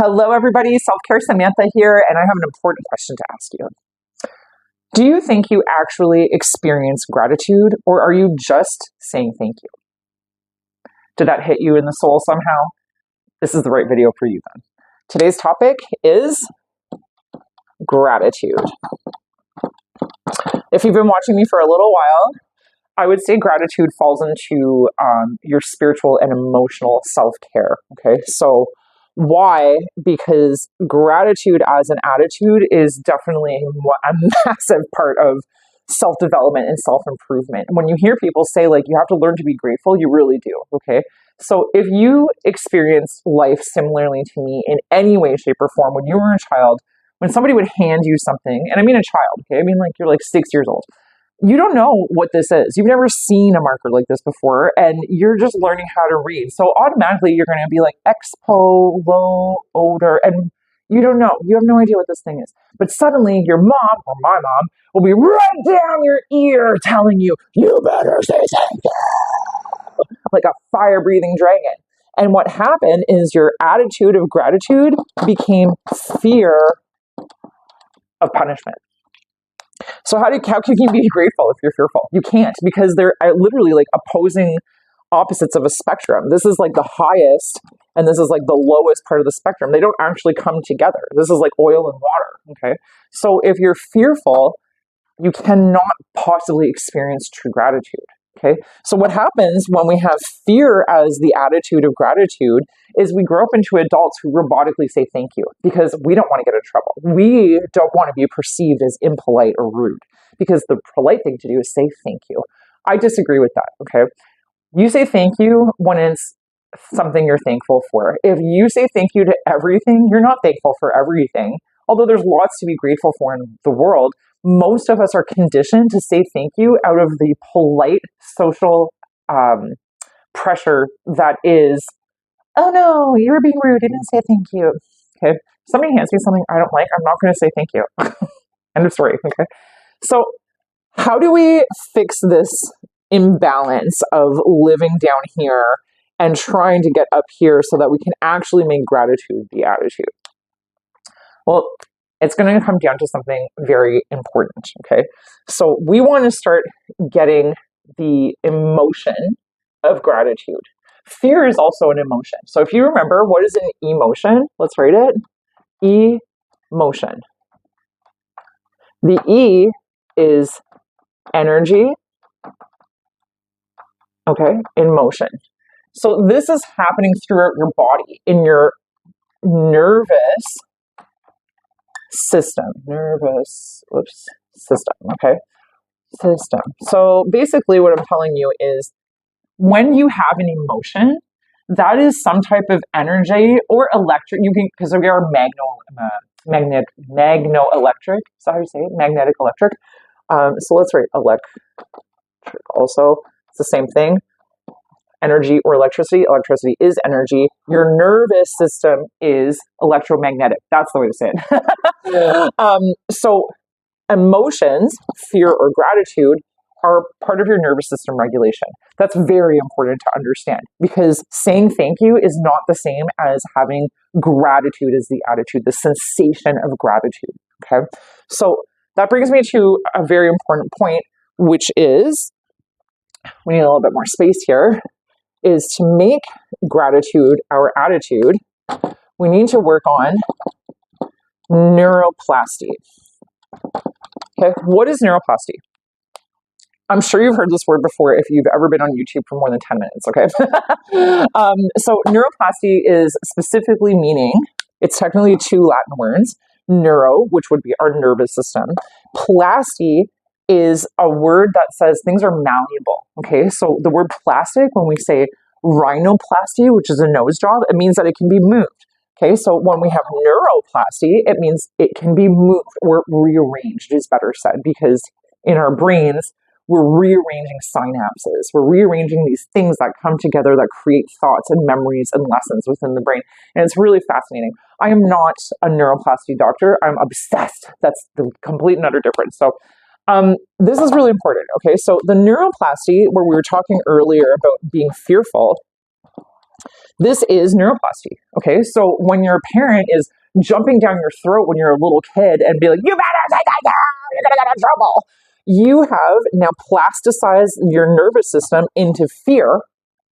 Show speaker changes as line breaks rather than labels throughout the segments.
Hello, everybody. Self-Care Samantha here, and I have an important question to ask you. Do you think you actually experience gratitude, or are you just saying thank you? Did that hit you in the soul somehow? This is the right video for you then. Today's topic is gratitude. If you've been watching me for a little while, I would say gratitude falls into your spiritual and emotional self-care, okay? So why? Because gratitude as an attitude is definitely a massive part of self-development and self-improvement. When you hear people say, like, you have to learn to be grateful, you really do, okay? So if you experience life similarly to me in any way, shape, or form, when you were a child, when somebody would hand you something, and I mean a child, okay? I mean, like, you're like 6 years old. You don't know what this is. You've never seen a marker like this before, and you're just learning how to read. So automatically you're going to be like expo, low, odor, and you don't know. You have no idea what this thing is. But suddenly your mom, or my mom, will be right down your ear telling you, you better say thank you, like a fire-breathing dragon. And what happened is your attitude of gratitude became fear of punishment. So how can you be grateful if you're fearful? You can't, because they're literally like opposing opposites of a spectrum. This is like the highest, and this is like the lowest part of the spectrum. They don't actually come together. This is like oil and water, okay? So if you're fearful, you cannot possibly experience true gratitude, okay? So what happens when we have fear as the attitude of gratitude is we grow up into adults who robotically say thank you because we don't want to get in trouble. We don't want to be perceived as impolite or rude, because the polite thing to do is say thank you. I disagree with that, okay? You say thank you when it's something you're thankful for. If you say thank you to everything, you're not thankful for everything. Although there's lots to be grateful for in the world, most of us are conditioned to say thank you out of the polite social pressure that is, oh no, you were being rude, you didn't say thank you. Okay, somebody hands me something I don't like, I'm not going to say thank you. End of story, okay? So how do we fix this imbalance of living down here and trying to get up here so that we can actually make gratitude the attitude? Well, it's going to come down to something very important, okay? So we want to start getting the emotion of gratitude. Fear is also an emotion. So if you remember, what is an emotion? Let's write it. Emotion. The E is energy, okay, in motion. So this is happening throughout your body, in your nervous system, okay? System. So basically what I'm telling you is when you have an emotion, that is some type of energy or electric, you can, because we are magno-electric, is that how you say it? Magnetic electric. So let's write electric also. It's the same thing. Energy or electricity. Electricity is energy. Your nervous system is electromagnetic. That's the way to say it. So emotions, fear or gratitude, are part of your nervous system regulation. That's very important to understand, because saying thank you is not the same as having gratitude as the attitude, the sensation of gratitude, okay? So that brings me to a very important point, which is, we need a little bit more space here, is to make gratitude our attitude, we need to work on neuroplasty. Okay, what is neuroplasty? I'm sure you've heard this word before if you've ever been on YouTube for more than 10 minutes, okay? So neuroplasty is specifically meaning, it's technically 2 Latin words, neuro, which would be our nervous system. Plasty is a word that says things are malleable, okay? So the word plastic, when we say rhinoplasty, which is a nose job, it means that it can be moved, okay? So when we have neuroplasty, it means it can be moved or rearranged, is better said, because in our brains, we're rearranging synapses. We're rearranging these things that come together that create thoughts and memories and lessons within the brain. And it's really fascinating. I am not a neuroplasty doctor. I'm obsessed. That's the complete and utter difference. So this is really important, okay? So the neuroplasty, where we were talking earlier about being fearful, This is neuroplasty. Okay, so when your parent is jumping down your throat when you're a little kid and be like, "You better say that down, you're gonna get in trouble," you have now plasticized your nervous system into fear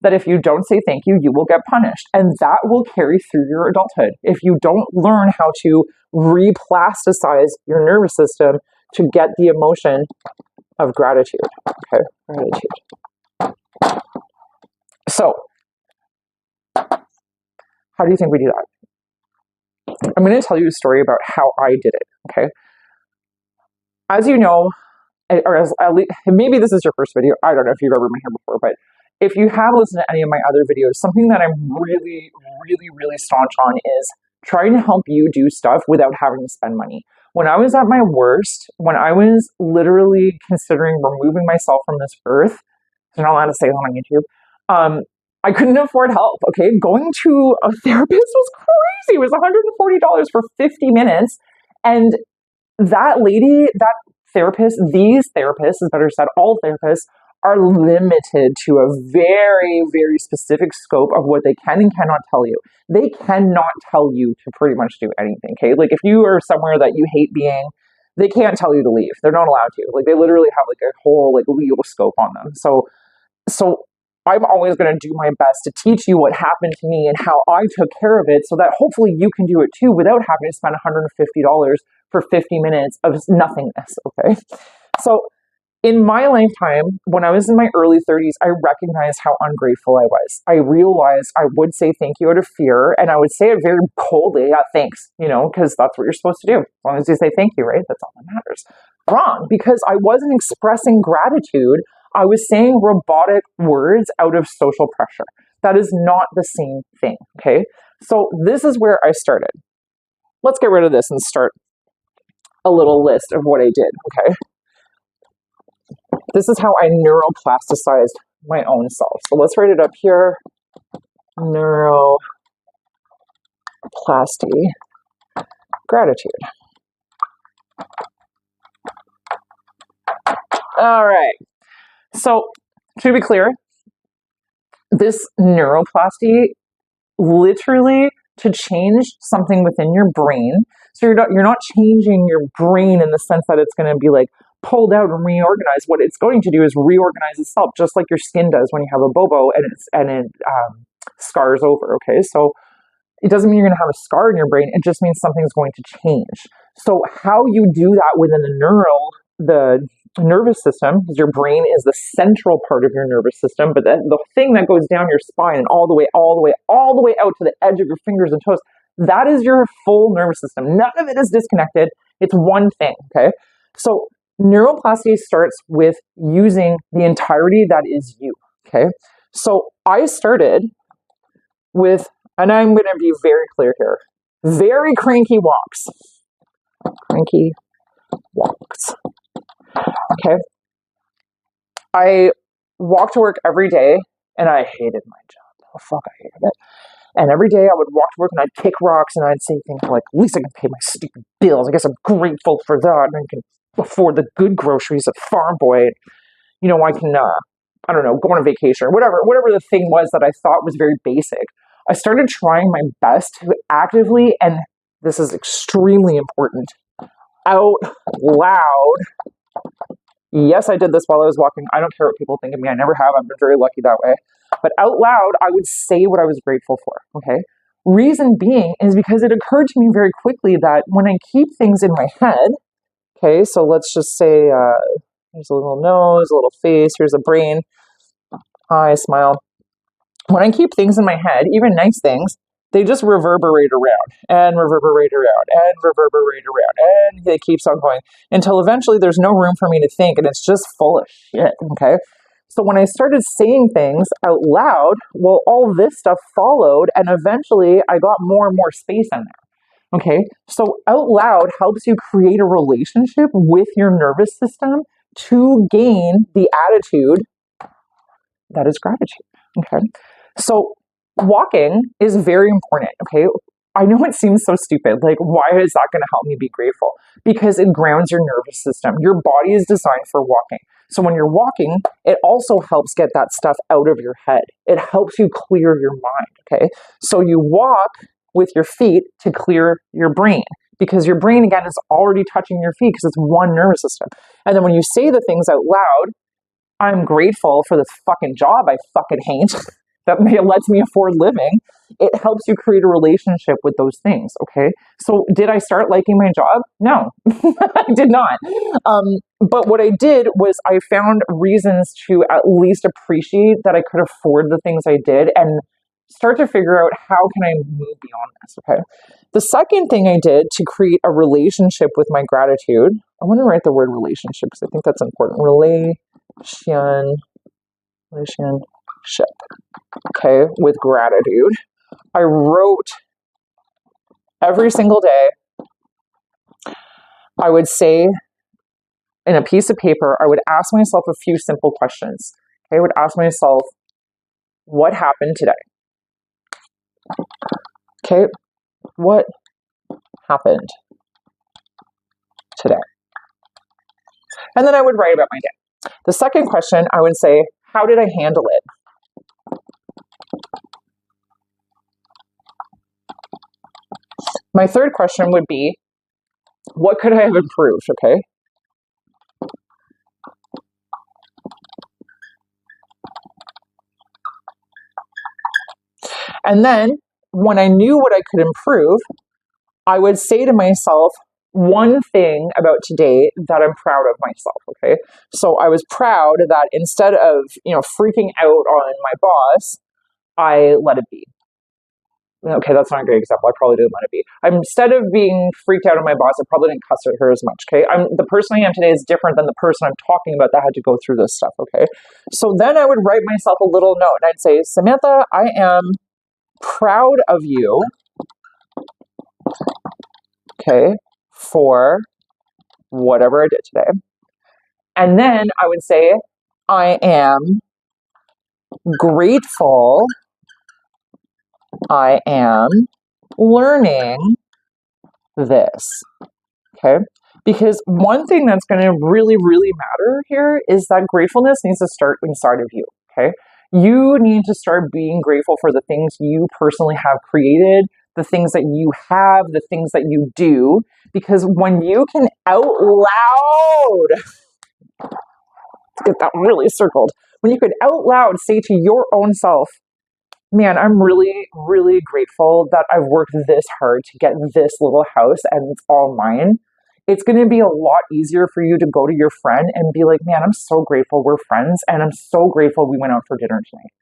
that if you don't say thank you, you will get punished. And that will carry through your adulthood. If you don't learn how to replasticize your nervous system to get the emotion of gratitude. Okay, gratitude. So, how do you think we do that? I'm going to tell you a story about how I did it. Okay. As you know, or as at least, maybe this is your first video. I don't know if you've ever been here before, but if you have listened to any of my other videos, something that I'm really, really, really staunch on is trying to help you do stuff without having to spend money. When I was at my worst, when I was literally considering removing myself from this earth, I'm not allowed to say that on YouTube, I couldn't afford help, okay? Going to a therapist was crazy. It was $140 for 50 minutes. And that lady, that therapist, these therapists, is better said, all therapists are limited to a very, very specific scope of what they can and cannot tell you. They cannot tell you to pretty much do anything, okay? Like if you are somewhere that you hate being, they can't tell you to leave. They're not allowed to. Like they literally have like a whole like legal scope on them. So I'm always going to do my best to teach you what happened to me and how I took care of it so that hopefully you can do it too without having to spend $150 for 50 minutes of nothingness, okay? So in my lifetime, when I was in my early 30s, I recognized how ungrateful I was. I realized I would say thank you out of fear, and I would say it very coldly, thanks, because that's what you're supposed to do. As long as you say thank you, right? That's all that matters. Wrong, because I wasn't expressing gratitude. I was saying robotic words out of social pressure. That is not the same thing, okay? So this is where I started. Let's get rid of this and start a little list of what I did, okay? This is how I neuroplasticized my own self. So let's write it up here. Neuroplasty, gratitude. All right. So to be clear, this neuroplasty literally to change something within your brain. So you're not changing your brain in the sense that it's going to be like pulled out and reorganized. What it's going to do is reorganize itself, just like your skin does when you have a bobo and it scars over. Okay, so it doesn't mean you're going to have a scar in your brain. It just means something's going to change. So how you do that within the nervous system, because your brain is the central part of your nervous system, but then the thing that goes down your spine and all the way out to the edge of your fingers and toes, that is your full nervous system. None of it is disconnected. It's one thing, okay? So neuroplasty starts with using the entirety that is you, okay? So I started with, and I'm going to be very clear here, very cranky walks. Cranky walks. Okay. I walked to work every day and I hated my job. Oh, fuck, I hated it. And every day I would walk to work and I'd kick rocks and I'd say things like, at least I can pay my stupid bills. I guess I'm grateful for that. And I can afford the good groceries at Farm Boy. I can, I don't know, go on a vacation or whatever the thing was that I thought was very basic. I started trying my best to actively, and this is extremely important, out loud. Yes, I did this while I was walking. I don't care what people think of me. I never have. I've been very lucky that way. But out loud, I would say what I was grateful for, okay? Reason being is because it occurred to me very quickly that when I keep things in my head, okay, so let's just say here's a little nose, a little face, here's a brain, eye, smile. When I keep things in my head, even nice things, they just reverberate around and reverberate around and reverberate around, and it keeps on going until eventually there's no room for me to think and it's just full of shit, okay? So when I started saying things out loud, well, all this stuff followed and eventually I got more and more space in there, okay? So out loud helps you create a relationship with your nervous system to gain the attitude that is gratitude, okay? So walking is very important, okay? I know it seems so stupid. Like, why is that going to help me be grateful? Because it grounds your nervous system. Your body is designed for walking. So when you're walking, it also helps get that stuff out of your head. It helps you clear your mind, okay? So you walk with your feet to clear your brain, because your brain, again, is already touching your feet because it's one nervous system. And then when you say the things out loud, I'm grateful for this fucking job I fucking hate that lets me afford living. It helps you create a relationship with those things, okay? So did I start liking my job? No, I did not. But what I did was I found reasons to at least appreciate that I could afford the things I did and start to figure out how can I move beyond this, okay? The second thing I did to create a relationship with my gratitude, I want to write the word relationship because I think that's important. Relationship, okay, with gratitude. I wrote every single day, I would say in a piece of paper, I would ask myself a few simple questions. Okay, I would ask myself, what happened today? Okay, what happened today? And then I would write about my day. The second question, I would say, how did I handle it? My third question would be, what could I have improved, okay? And then when I knew what I could improve, I would say to myself one thing about today that I'm proud of myself, okay? So I was proud that instead of, freaking out on my boss, I let it be. Okay, that's not a great example. I probably didn't let it be. Instead of being freaked out on my boss, I probably didn't cuss at her as much, okay? The person I am today is different than the person I'm talking about that had to go through this stuff, okay? So then I would write myself a little note, and I'd say, Samantha, I am proud of you, okay, for whatever I did today. And then I would say, I am grateful, I am learning this, okay? Because one thing that's going to really, really matter here is that gratefulness needs to start inside of you, okay? You need to start being grateful for the things you personally have created, the things that you have, the things that you do, because when you can out loud, get that really circled, when you could out loud say to your own self, man, I'm really, really grateful that I've worked this hard to get this little house and it's all mine. It's going to be a lot easier for you to go to your friend and be like, man, I'm so grateful we're friends and I'm so grateful we went out for dinner tonight.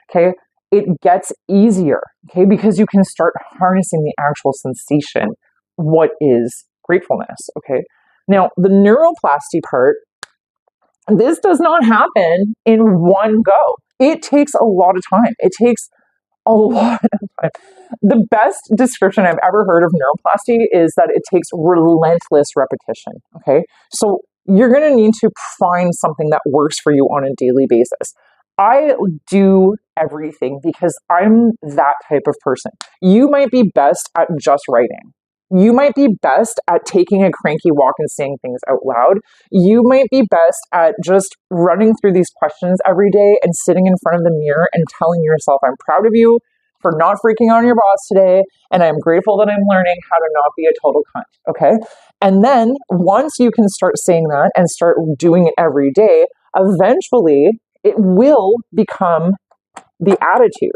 Okay? It gets easier, okay? Because you can start harnessing the actual sensation. What is gratefulness, okay? Now, the neuroplasty part, this does not happen in one go. It takes a lot of time. It takes a lot of time. The best description I've ever heard of neuroplasty is that it takes relentless repetition, okay? So you're going to need to find something that works for you on a daily basis. I do everything because I'm that type of person. You might be best at just writing. You might be best at taking a cranky walk and saying things out loud. You might be best at just running through these questions every day and sitting in front of the mirror and telling yourself, I'm proud of you for not freaking out on your boss today, and I'm grateful that I'm learning how to not be a total cunt, okay? And then once you can start saying that and start doing it every day, eventually it will become the attitude,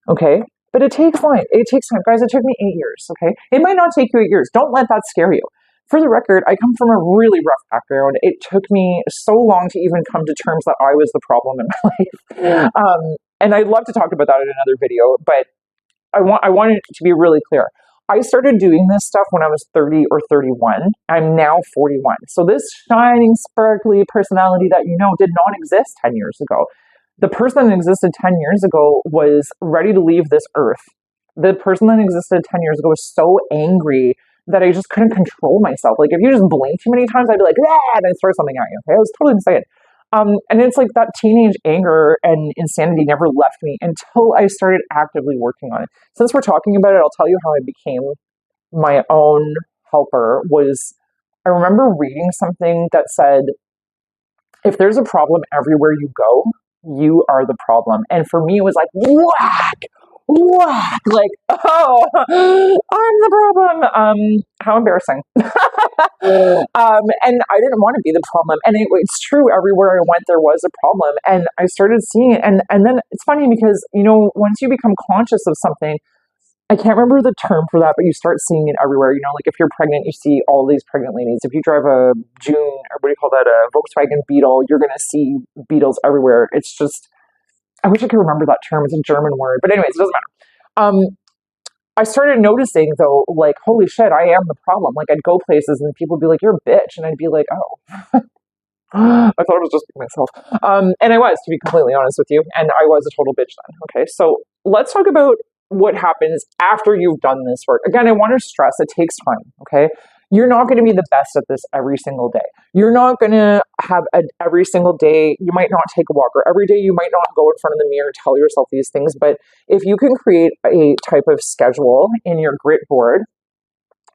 okay? But it takes time. It takes time. Guys, it took me 8 years, okay? It might not take you 8 years. Don't let that scare you. For the record, I come from a really rough background. It took me so long to even come to terms that I was the problem in my life. And I'd love to talk about that in another video, but I want it to be really clear. I started doing this stuff when I was 30 or 31. I'm now 41. So this shining, sparkly personality that you know did not exist 10 years ago. The person that existed 10 years ago was ready to leave this earth. The person that existed 10 years ago was so angry that I just couldn't control myself. Like if you just blink too many times, I'd be like, ah, and I'd throw something at you. Okay, I was totally insane. And it's like that teenage anger and insanity never left me until I started actively working on it. Since we're talking about it, I'll tell you how I became my own helper. I remember reading something that said, if there's a problem everywhere you go, you are the problem. And for me, it was like, whack, whack, like, oh, I'm the problem. How embarrassing. And I didn't want to be the problem. And it's true, everywhere I went, there was a problem. And I started seeing it. And then it's funny because, once you become conscious of something, I can't remember the term for that, but you start seeing it everywhere. Like if you're pregnant, you see all these pregnant ladies. If you drive a or what do you call that, a Volkswagen Beetle, you're going to see beetles everywhere. It's just, I wish I could remember that term. It's a German word. But anyways, it doesn't matter. I started noticing though, like, holy shit, I am the problem. Like I'd go places and people would be like, you're a bitch. And I'd be like, oh. I thought it was just myself. And I was, to be completely honest with you. And I was a total bitch then. Okay, so let's talk about what happens after you've done this work. Again, I want to stress it takes time. Okay, you're not going to be the best at this every single day. You're not going to have every single day. You might not take a walk, or every day you might not go in front of the mirror and tell yourself these things. But if you can create a type of schedule in your grit board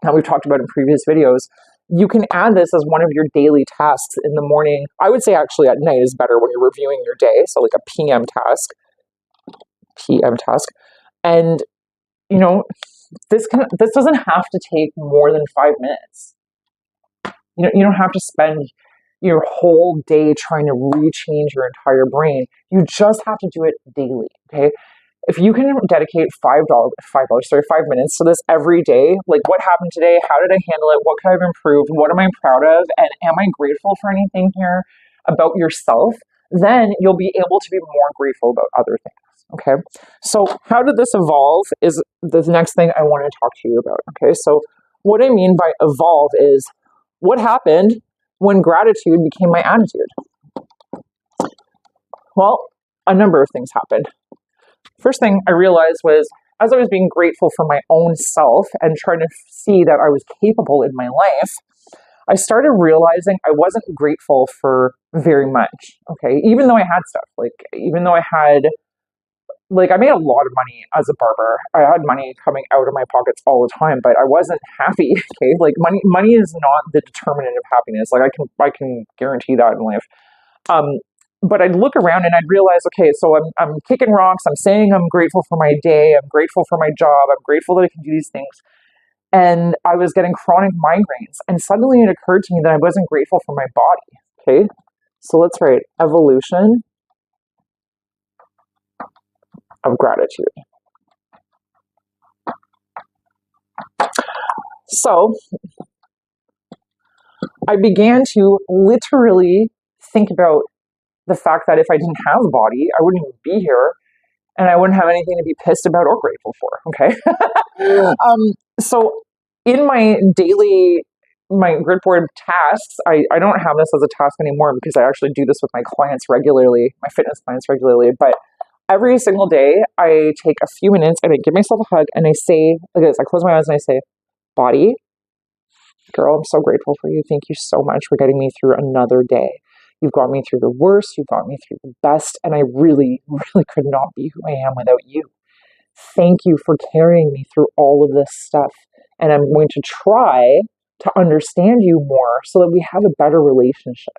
that we've talked about in previous videos, you can add this as one of your daily tasks in the morning. I would say actually at night is better when you're reviewing your day. So like a PM task. And, this doesn't have to take more than 5 minutes. You don't have to spend your whole day trying to rechange your entire brain. You just have to do it daily, okay? If you can dedicate $5 minutes to this every day, like what happened today? How did I handle it? What could I have improved? What am I proud of? And am I grateful for anything here about yourself? Then you'll be able to be more grateful about other things. Okay, so how did this evolve is the next thing I want to talk to you about. Okay, so what I mean by evolve is what happened when gratitude became my attitude. Well, a number of things happened. First thing I realized was as I was being grateful for my own self and trying to see that I was capable in my life, I started realizing I wasn't grateful for very much. Okay, even though I had stuff, even though I made a lot of money as a barber. I had money coming out of my pockets all the time, but I wasn't happy. Okay, like money is not the determinant of happiness. Like I can guarantee that in life. But I'd look around and I'd realize, okay, so I'm kicking rocks. I'm saying I'm grateful for my day. I'm grateful for my job. I'm grateful that I can do these things. And I was getting chronic migraines. And suddenly it occurred to me that I wasn't grateful for my body. Okay, so let's write evolution of gratitude. So I began to literally think about the fact that if I didn't have a body, I wouldn't even be here and I wouldn't have anything to be pissed about or grateful for. Okay. So in my grid board tasks, I don't have this as a task anymore because I actually do this with my clients regularly, my fitness clients regularly, but every single day, I take a few minutes and I give myself a hug and I say, like this, I close my eyes and I say, body, girl, I'm so grateful for you. Thank you so much for getting me through another day. You've got me through the worst, you've got me through the best, and I really, really could not be who I am without you. Thank you for carrying me through all of this stuff. And I'm going to try to understand you more so that we have a better relationship.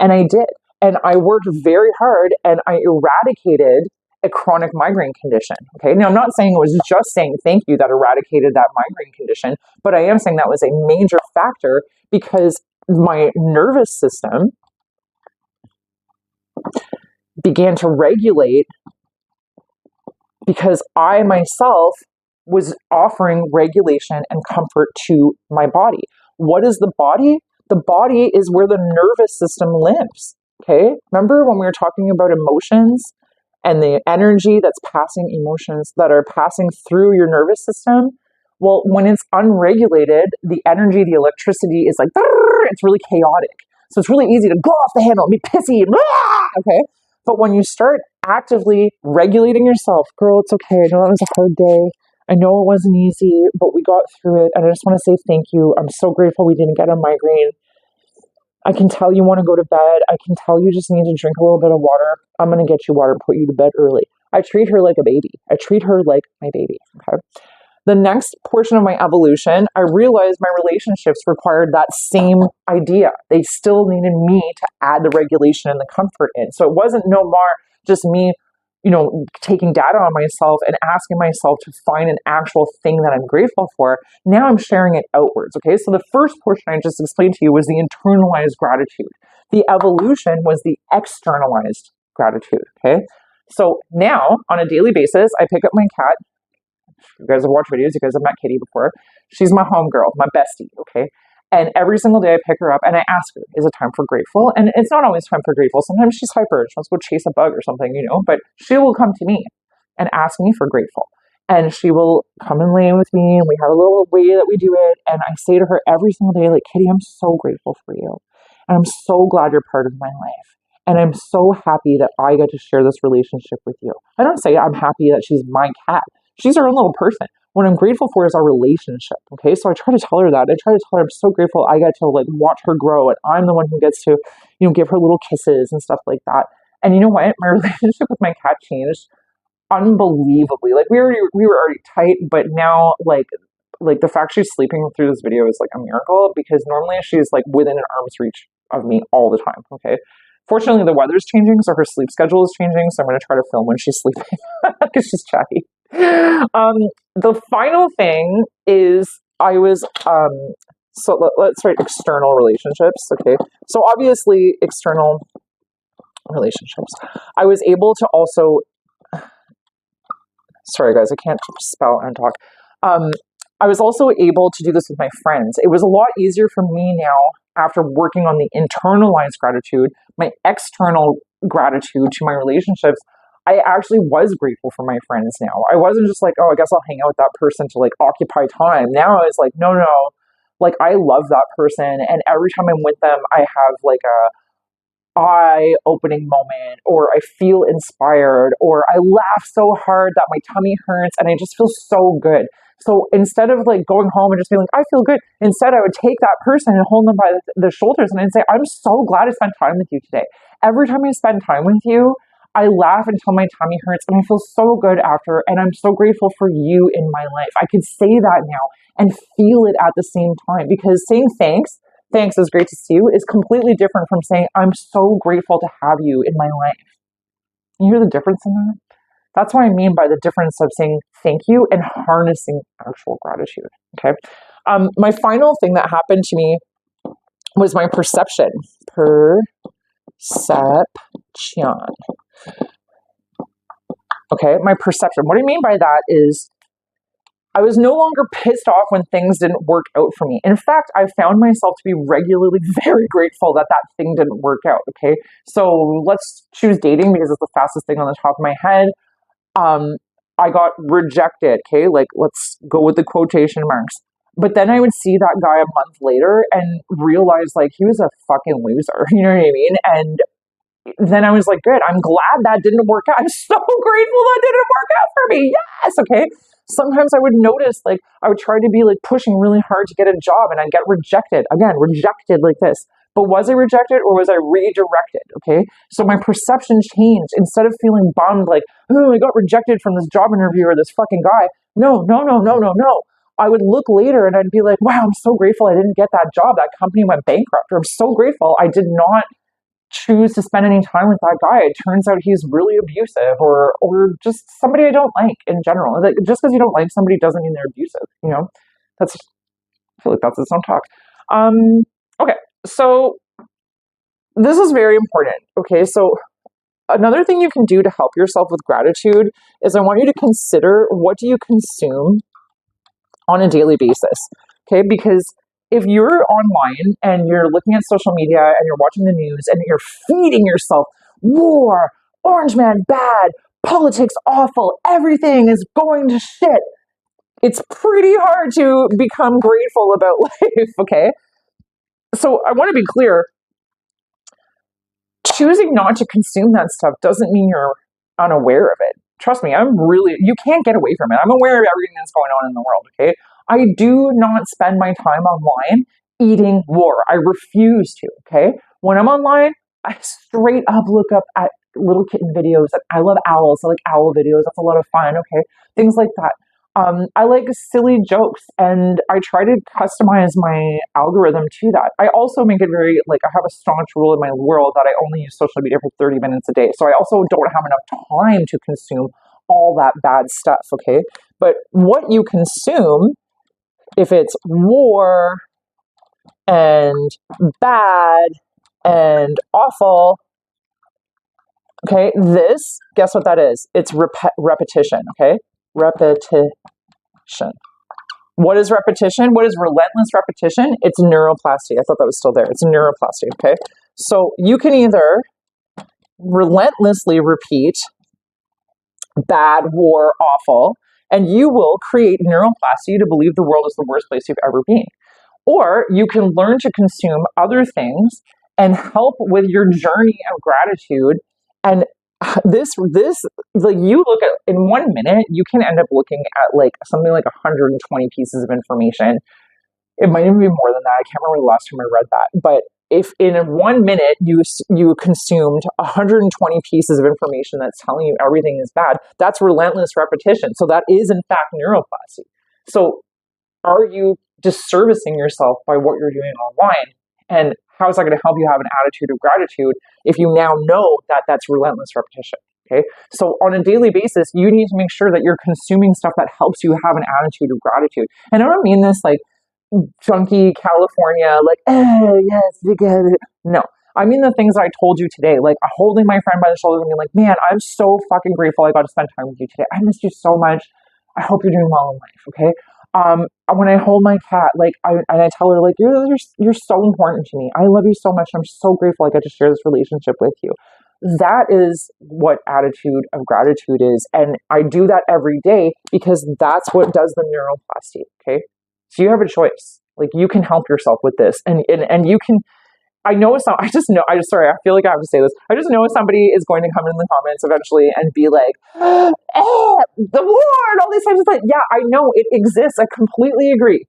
And I did. And I worked very hard and I eradicated a chronic migraine condition. Okay. Now, I'm not saying it was just saying thank you that eradicated that migraine condition, but I am saying that was a major factor because my nervous system began to regulate because I myself was offering regulation and comfort to my body. What is the body? The body is where the nervous system lives. Okay. Remember when we were talking about emotions and the energy that's passing, emotions that are passing through your nervous system? Well, when it's unregulated, the energy, the electricity is like, it's really chaotic. So it's really easy to go off the handle and be pissy. Okay. But when you start actively regulating yourself, girl, it's okay. I know that was a hard day. I know it wasn't easy, but we got through it. And I just want to say thank you. I'm so grateful we didn't get a migraine. I can tell you want to go to bed. I can tell you just need to drink a little bit of water. I'm going to get you water and put you to bed early. I treat her like a baby. I treat her like my baby. Okay. The next portion of my evolution, I realized my relationships required that same idea. They still needed me to add the regulation and the comfort in. So it wasn't no more just me, taking data on myself and asking myself to find an actual thing that I'm grateful for. Now I'm sharing it outwards. Okay. So the first portion I just explained to you was the internalized gratitude. The evolution was the externalized gratitude. Okay. So now on a daily basis, I pick up my cat. You guys have watched videos, you guys have met Kitty before. She's my homegirl, my bestie, okay? And every single day I pick her up and I ask her, is it time for grateful? And it's not always time for grateful. Sometimes she's hyper, she wants to go chase a bug or something, but she will come to me and ask me for grateful. And she will come and lay with me and we have a little way that we do it. And I say to her every single day, like, Kitty, I'm so grateful for you. And I'm so glad you're part of my life. And I'm so happy that I get to share this relationship with you. I don't say I'm happy that she's my cat. She's her own little person. What I'm grateful for is our relationship. Okay. So I try to tell her that. I try to tell her I'm so grateful I get to watch her grow. And I'm the one who gets to, give her little kisses and stuff like that. And you know what? My relationship with my cat changed unbelievably. We were already tight, but now the fact she's sleeping through this video is like a miracle, because normally she's within an arm's reach of me all the time. Okay. Fortunately, the weather's changing, so her sleep schedule is changing. So I'm going to try to film when she's sleeping because she's chatty. The final thing is let's write external relationships. Okay. So obviously external relationships. I was able to also, sorry guys, I can't spell and talk. I was also able to do this with my friends. It was a lot easier for me now after working on the internalized gratitude, my external gratitude to my relationships. I actually was grateful for my friends now. I wasn't just like, oh, I guess I'll hang out with that person to occupy time. Now I was like, no, I love that person. And every time I'm with them, I have a eye-opening moment, or I feel inspired, or I laugh so hard that my tummy hurts and I just feel so good. So instead of going home and just being I feel good, instead I would take that person and hold them by the shoulders and I'd say, I'm so glad I spent time with you today. Every time I spend time with you, I laugh until my tummy hurts and I feel so good after, and I'm so grateful for you in my life. I could say that now and feel it at the same time, because saying thanks is great to see you is completely different from saying, I'm so grateful to have you in my life. You hear the difference in that? That's what I mean by the difference of saying thank you and harnessing actual gratitude. Okay. My final thing that happened to me was my perception. Perception. Okay. My perception. What I mean by that is I was no longer pissed off when things didn't work out for me. In fact, I found myself to be regularly very grateful that that thing didn't work out. Okay. So let's choose dating because it's the fastest thing on the top of my head. I got rejected. Okay. Let's go with the quotation marks. But then I would see that guy a month later and realize he was a fucking loser. You know what I mean? And then I was like, good, I'm glad that didn't work out. I'm so grateful that didn't work out for me. Yes. Okay. Sometimes I would notice, I would try to be pushing really hard to get a job and I'd get rejected. Again, rejected like this. But was I rejected or was I redirected? Okay. So my perception changed. Instead of feeling bummed, oh, I got rejected from this job interview or this fucking guy. No. I would look later and I'd be like, wow, I'm so grateful I didn't get that job. That company went bankrupt. Or I'm so grateful I did not choose to spend any time with that guy. It turns out he's really abusive or just somebody I don't like in general. Just because you don't like somebody doesn't mean they're abusive. I feel like that's its own talk. Okay. So this is very important. Okay. So another thing you can do to help yourself with gratitude is I want you to consider, what do you consume on a daily basis? Okay. Because if you're online and you're looking at social media and you're watching the news and you're feeding yourself war, orange man bad, politics awful, everything is going to shit, it's pretty hard to become grateful about life, okay? So I want to be clear, choosing not to consume that stuff doesn't mean you're unaware of it. Trust me, you can't get away from it. I'm aware of everything that's going on in the world, okay? I do not spend my time online eating war. I refuse to, okay? When I'm online, I straight up look up at little kitten videos. I love owls. I like owl videos. That's a lot of fun, okay? Things like that. I like silly jokes, and I try to customize my algorithm to that. I also make it very, like, I have a staunch rule in my world that I only use social media for 30 minutes a day. So I also don't have enough time to consume all that bad stuff, okay? But what you consume, if it's war and bad and awful, okay, this, guess what that is? It's repetition, okay? Repetition. What is repetition? What is relentless repetition? It's neuroplasty. I thought that was still there. It's neuroplasty, okay? So you can either relentlessly repeat bad, war, awful, and you will create neuroplasty to believe the world is the worst place you've ever been. Or you can learn to consume other things and help with your journey of gratitude. And this, like, you look at, in 1 minute, you can end up looking at like something like 120 pieces of information. It might even be more than that. I can't remember the last time I read that. But if in 1 minute you consumed 120 pieces of information that's telling you everything is bad, that's relentless repetition. So that is in fact neuroplasty. So are you disservicing yourself by what you're doing online? And how is that going to help you have an attitude of gratitude if you now know that that's relentless repetition? Okay. So on a daily basis, you need to make sure that you're consuming stuff that helps you have an attitude of gratitude. And I don't mean this like junky California, like, oh, yes, you get it. No, I mean the things I told you today, like holding my friend by the shoulder and being like, man, I'm so fucking grateful I got to spend time with you today. I missed you so much. I hope you're doing well in life, okay? When I hold my cat, like, I tell her, like, you're so important to me. I love you so much. I'm so grateful I get to share this relationship with you. That is what attitude of gratitude is. And I do that every day because that's what does the neuroplasty, okay? So you have a choice. Like, you can help yourself with this. And you can, I feel like I have to say this. I just know somebody is going to come in the comments eventually and be like, the war and all these types of things. Yeah, I know it exists. I completely agree.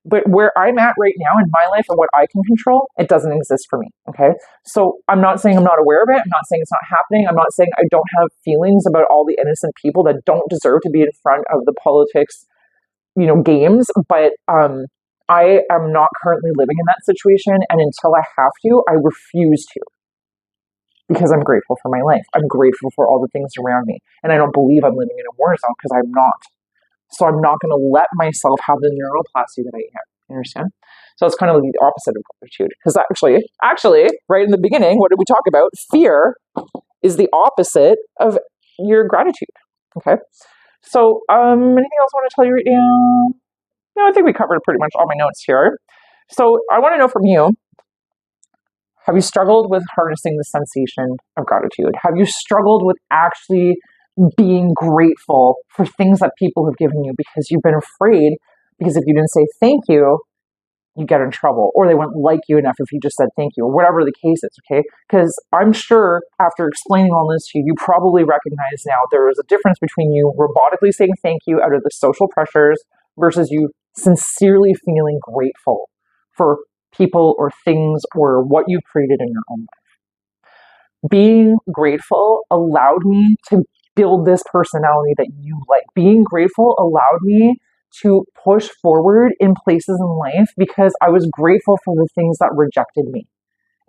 But where I'm at right now in my life and what I can control, it doesn't exist for me, okay? So I'm not saying I'm not aware of it. I'm not saying it's not happening. I'm not saying I don't have feelings about all the innocent people that don't deserve to be in front of the politics, games, but I am not currently living in that situation, and until I have to, I refuse to, because I'm grateful for my life. I'm grateful for all the things around me, and I don't believe I'm living in a war zone because I'm not. So I'm not going to let myself have the neuroplasty that I am. You understand? So it's kind of like the opposite of gratitude, because actually, right in the beginning, what did we talk about? Fear is the opposite of your gratitude. Okay. So, anything else I want to tell you right now? No, I think we covered pretty much all my notes here. So I want to know from you, have you struggled with harnessing the sensation of gratitude? Have you struggled with actually being grateful for things that people have given you because you've been afraid, because if you didn't say thank you, you get in trouble, or they wouldn't like you enough if you just said thank you, or whatever the case is, okay? Because I'm sure after explaining all this to you, you probably recognize now there is a difference between you robotically saying thank you out of the social pressures versus you sincerely feeling grateful for people or things or what you created in your own life. Being grateful allowed me to build this personality that you like. Being grateful allowed me to push forward in places in life because I was grateful for the things that rejected me.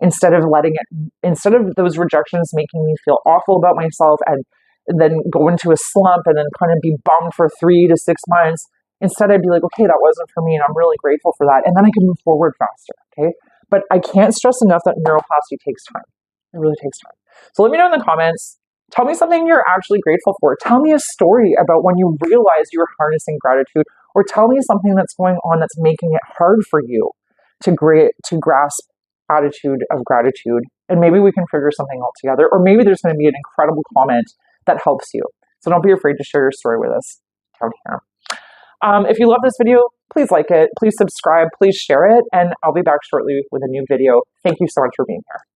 Instead of those rejections making me feel awful about myself and then go into a slump and then kind of be bummed for 3 to 6 months, instead I'd be like, okay, that wasn't for me and I'm really grateful for that. And then I can move forward faster, okay? But I can't stress enough that neuroplasty takes time. It really takes time. So let me know in the comments. Tell me something you're actually grateful for. Tell me a story about when you realized you were harnessing gratitude, or tell me something that's going on that's making it hard for you to grasp attitude of gratitude. And maybe we can figure something out together, or maybe there's going to be an incredible comment that helps you. So don't be afraid to share your story with us down here. If you love this video, please like it, please subscribe, please share it, and I'll be back shortly with a new video. Thank you so much for being here.